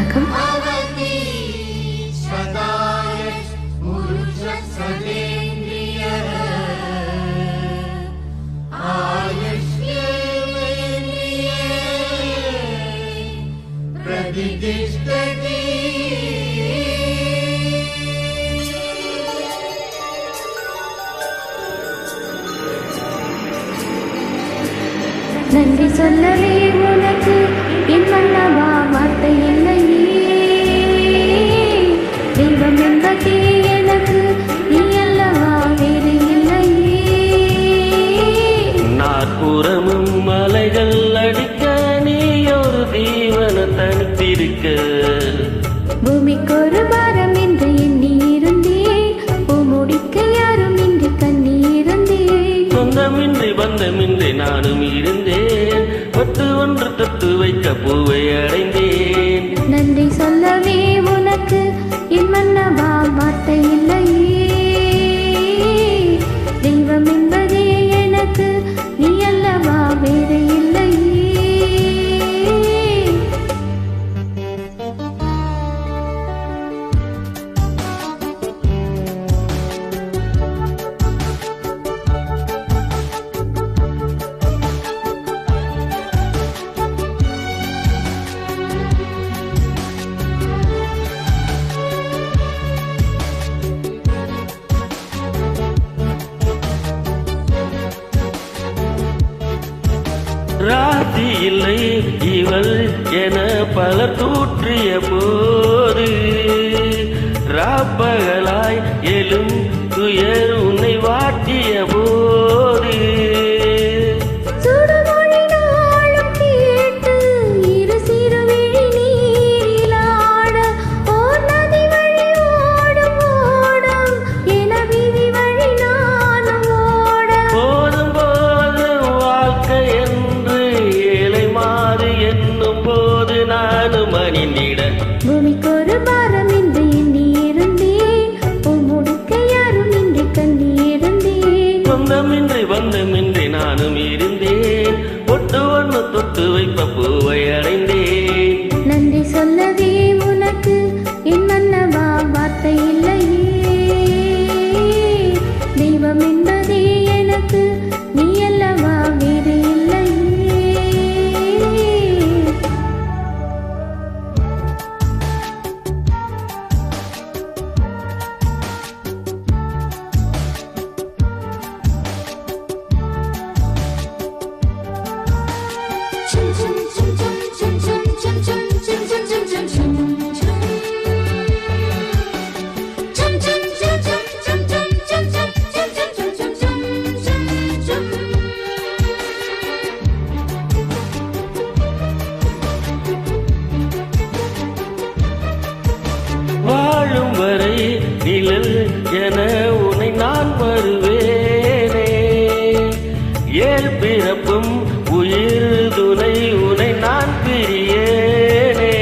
வணக்கம். நன்றி சொல்லவே உனக்கு என் மன்னவா வார்த்தை இல்லையே. தெய்வம் என்பதே எனக்கு நீ அல்லவா வேறு இல்லையே. நாற்புறமும் மலைகள் அடிக்க நீ ஒரு தீவன தனித்திருக்க. பூமிக்கு ஒரு பாரம் என்று எண்ணி இருந்தேன், பூமுடிக்க யாரும் இன்று கண்ணி இருந்தேன். சொந்தமின்றி பந்தமின்றி நானும் இருந்தேன், பட்டு ஒன்று தொட்டு வைக்க பூவை அடைந்தேன். நன்றி சொல்லவே உனக்கு என் மன்னவா வார்த்தை இல்லையே. தெய்வம் என்பதே எனக்கு நீ அல்லவா வேறு இல்லையே. ராசி இல்லை இவள் என பலர் தூற்றிய போது, ராப்பகலாய் எழும் துயர் உன்னை வாட்டிய போது, பூமிக்கு ஒரு பாரம் என்று எண்ணி இருந்தேன், பூமுடிக்க யாரும் இன்று கண்ணி இருந்தேன். சொந்தமின்றி பந்தமின்றி நானும் இருந்தேன், பொட்டு ஒன்று தொட்டு வைப்ப பூவை அடைந்தேன். நன்றி சொல்லவே உனக்கு என் மன்னவா வார்த்தை இல்லையே. தெய்வம் என்பதே எனக்கு நீ அல்லவா வேறு இல்லையே. வாழும் வரை நிழல் என உன்னை நான் வருவேனே, ஏழு பிறப்பும் உயிர் துணை உன்னை நான் பிரியேனே.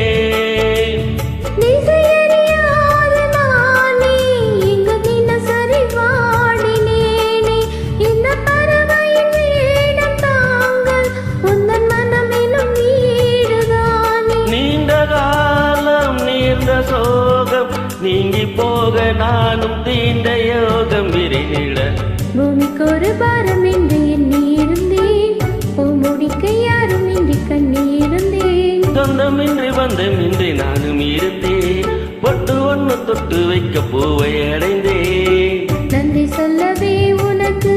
நீண்ட காலம் நீண்ட சோகம் நீங்கி போக நானும் தீண்ட யோகம் விரைநிட. பூமிக்கு ஒரு பாரம் என்று எண்ணி இருந்தேன், பூமுடிக்க யாரும் இன்றி கண்ணி இருந்தேன். சொந்தமின்றி பந்தமின்றி நானும் இருந்தேன், பொட்டு ஒன்று தொட்டு வைக்க பூவை அடைந்தேன். நன்றி சொல்லவே உனக்கு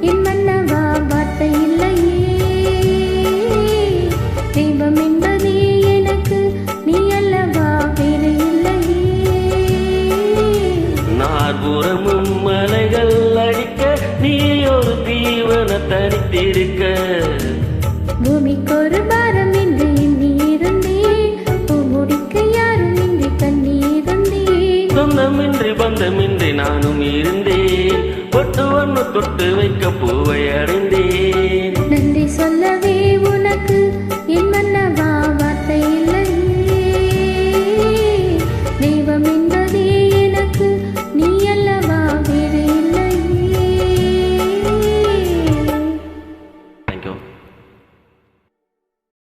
என் மன்னவா வார்த்தை இல்லையே. தெய்வம் என்பதே எனக்கு நீ அல்லவா வேறு இல்லையே. நாற்புறமும் மலைகள் அடிக்க நீ ஒரு தீவன தனித்திருக்க. பூமிக்கு ஒரு பாரம் என்று எண்ணி இருந்தேன், பூமுடிக்க யாரும் இன்றி கண்ணி இருந்தேன். சொந்தமின்றி பந்தமின்றி நானும் இருந்தேன், பொட்டு ஒன்று தொட்டு வைக்க பூவை அடைந்தேன். நன்றி சொல்லவே